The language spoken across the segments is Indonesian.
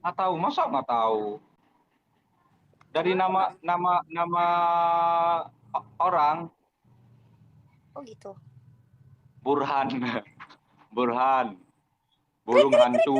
Nggak tahu, masa nggak tahu? Dari Kenapa nggak? nama orang Oh gitu. Burhan, Burhan, burung hantu.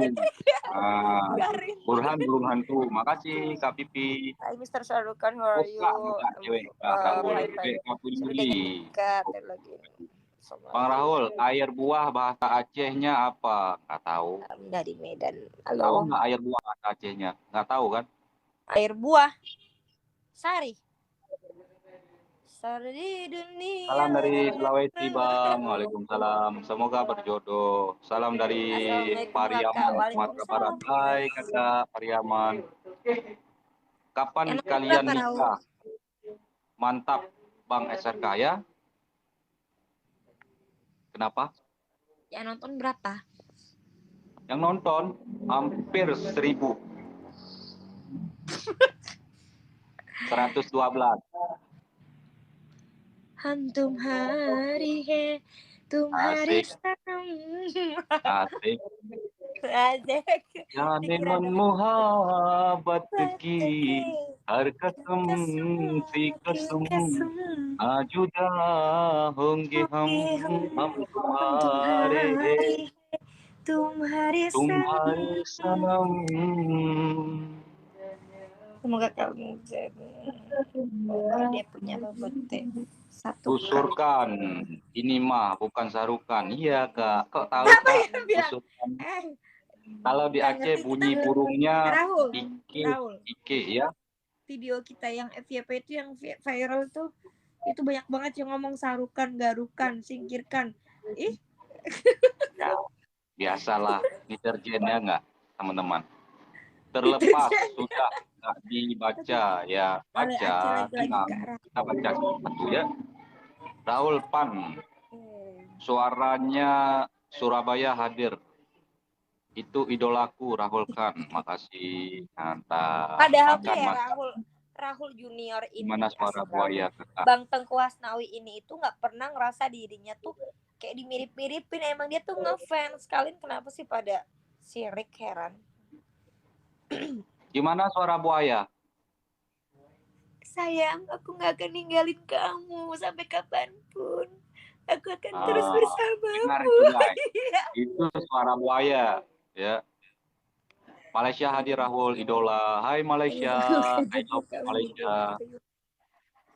Ah, Garing. Burhan burung hantu. Makasih Kak Pipi. Hai Mr. Sharukan, how Oh, are you? enggak, cewek, enggak Rahul, Hai cewek Pak. Kak Sudah Puli. dekat-dekat lagi. Bang Assalamualaikum. Rahul, air buah bahasa Acehnya apa? Nggak tahu. Dari Medan. Tahu Halo. nggak air buah bahasa Acehnya? Nggak tahu kan? Air buah. Sari. Sari di dunia. Salam dari Sulawesi, Bang. Waalaikumsalam. Semoga berjodoh. Salam dari Assalamualaikum kakak. Pariaman, Sumatera Barat. Waalaikumsalam. Hai, Kakak Pariaman. Kapan Yang nonton kalian berapa Raul? nikah? Mantap, Bang SRK ya. Kenapa? Yang nonton berapa? Yang nonton hampir 1.000. 112. Hantum hari he. Tumhari Asik, sanam. asik. Asik. जाने Dikira मन dari मुहाबत की Batiki. हर कसम Kasum. सी कसम Kasum. ना जुदा होंगे Hoki हम hum तुम्हारे tumhari. Tumhari sanam. तुम्हारे सनम. Semoga kamu jadi. Oh, dia punya bobot satu kak. Usurkan, ini mah bukan sarukan. Iya kak, kok tahu Siapa kak? yang bilang? Usurkan. Eh, Kalau di nggak Aceh ngerti kita. bunyi burungnya Rahul, ike, Rahul. ike ya. Video kita yang FYP itu yang viral tuh, itu banyak banget yang ngomong sarukan, garukan, singkirkan. Ih, Ya, biasalah deterjennya nggak teman-teman. Terlepas deterjen. sudah nggak dibaca ya Oleh baca, Aceh lagi-lagi tenang, Kak Rahul. kita baca satu ya. Raul Pan, suaranya Surabaya hadir. Itu idolaku Rahul Khan. Makasih. Mantap. Padahal tuh Makan ya makan. Rahul Junior Gimana ini, suara asik buaya Rahul. kakak? Bang Tengku Hasnawi ini itu nggak pernah ngerasa dirinya tuh kayak dimirip-miripin. Emang dia tuh ngefans. Kalian kenapa sih pada sirik, heran? Gimana suara buaya? Sayang, aku nggak akan ninggalin kamu sampai kapanpun. Aku akan terus Dengar bersamamu. itu guys. Itu suara buaya. Ya. Malaysia hadir Rahul idola. Hai Malaysia. I love Malaysia.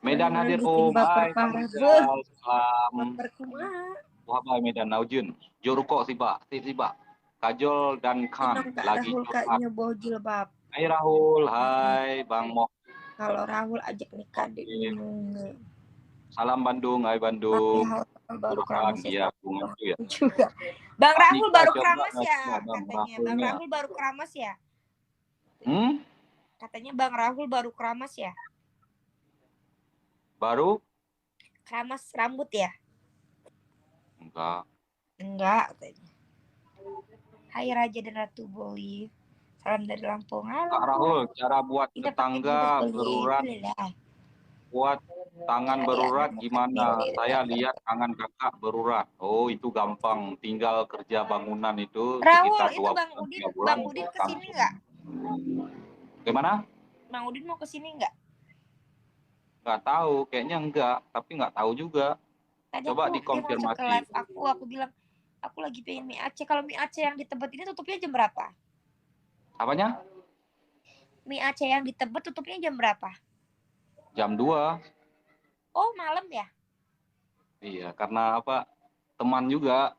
Medan hadir Bikin Om. baper Hai Bang parah. Rizal. Salam. Baper kumaha. Wah, Medan Naujun. Joruko sih Pak. Si Pak. Kajol dan Khan Senang Kak lagi Rahul curhat. kayaknya bawa jilbab. Hai Rahul. Hai Bang Mo. Kalau Rahul ajak nikah di Salam Bandung. Hai tapi Bandung. baru Burhan. keramas ya Iya, bunga itu ya. juga. Bang Pak Rahul Nika baru coba keramas ngasih ya Bang katanya. Bang Rahulnya. Rahul baru keramas ya. Hmm? Katanya Bang Rahul baru keramas ya. Baru? Keramas rambut ya? Enggak. Enggak katanya. Hai Raja dan Ratu Boy. Salam dari Lampung. Kak Rahul, cara buat tetangga berurat, buat tangan berurat gimana? Saya lihat tangan kakak berurat. Oh, itu gampang. Tinggal kerja bangunan itu Rahul, sekitar itu 2 bulan, 3 bulan. Bang Udin kesini nggak? Gimana? Bang Udin mau kesini nggak? Nggak tahu, kayaknya enggak. Tapi nggak tahu juga. Tadi Coba dia mau cek ke dikonfirmasi. live aku bilang, aku lagi pengen mie Aceh. Kalau mie Aceh yang di Tebet ini tutupnya jam berapa? Apanya? Mie Aceh yang di Tebet tutupnya jam berapa? Jam 2. Oh, malam ya? Iya, karena apa? Teman juga.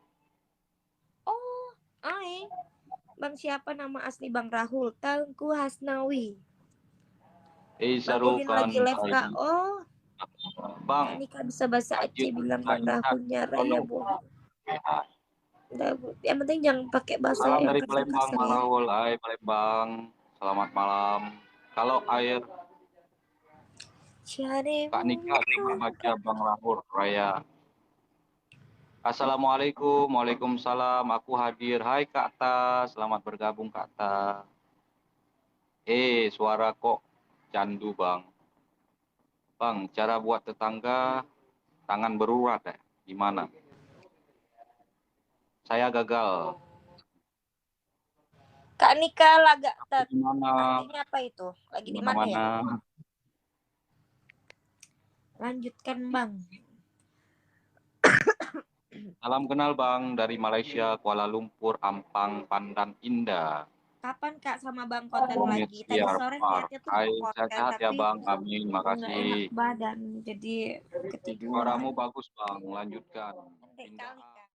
Oh, Bang siapa nama asli Bang Rahul? Tengku Hasnawi. Bang Udin Sarukan. lagi live Kak. Oh, Bang, ini kan bisa bahasa Aceh bilang Bang Rahulnya Raya Bohong. Yang penting jangan pakai bahasa Salam yang dari Palembang, kasar-kasar Bang ya. Rahul. Hai Palembang, selamat malam. Kalau air Kak Nika coba baca Bang Rahul Raya. Assalamualaikum, waalaikumsalam. Aku hadir. Hai Kak Ta, selamat bergabung Kak Ta. Suara kok candu Bang. Bang, cara buat tetangga tangan berurat ya? Gimana? Saya gagal. Kak Nika laga Gimana? artinya apa itu? Lagi di mana ya? Mana? Lanjutkan Bang. Salam kenal Bang dari Malaysia, Kuala Lumpur, Ampang, Pandan Indah. Kapan Kak sama Bang konten Komit lagi? Tadi biar sore par. niatnya tuh Hai, mau konten sehat-sehat ya tapi Bang. Amin, nggak enak makasih. badan jadi ketiduran. Suaramu bagus Bang, lanjutkan. Nanti Pindah. kali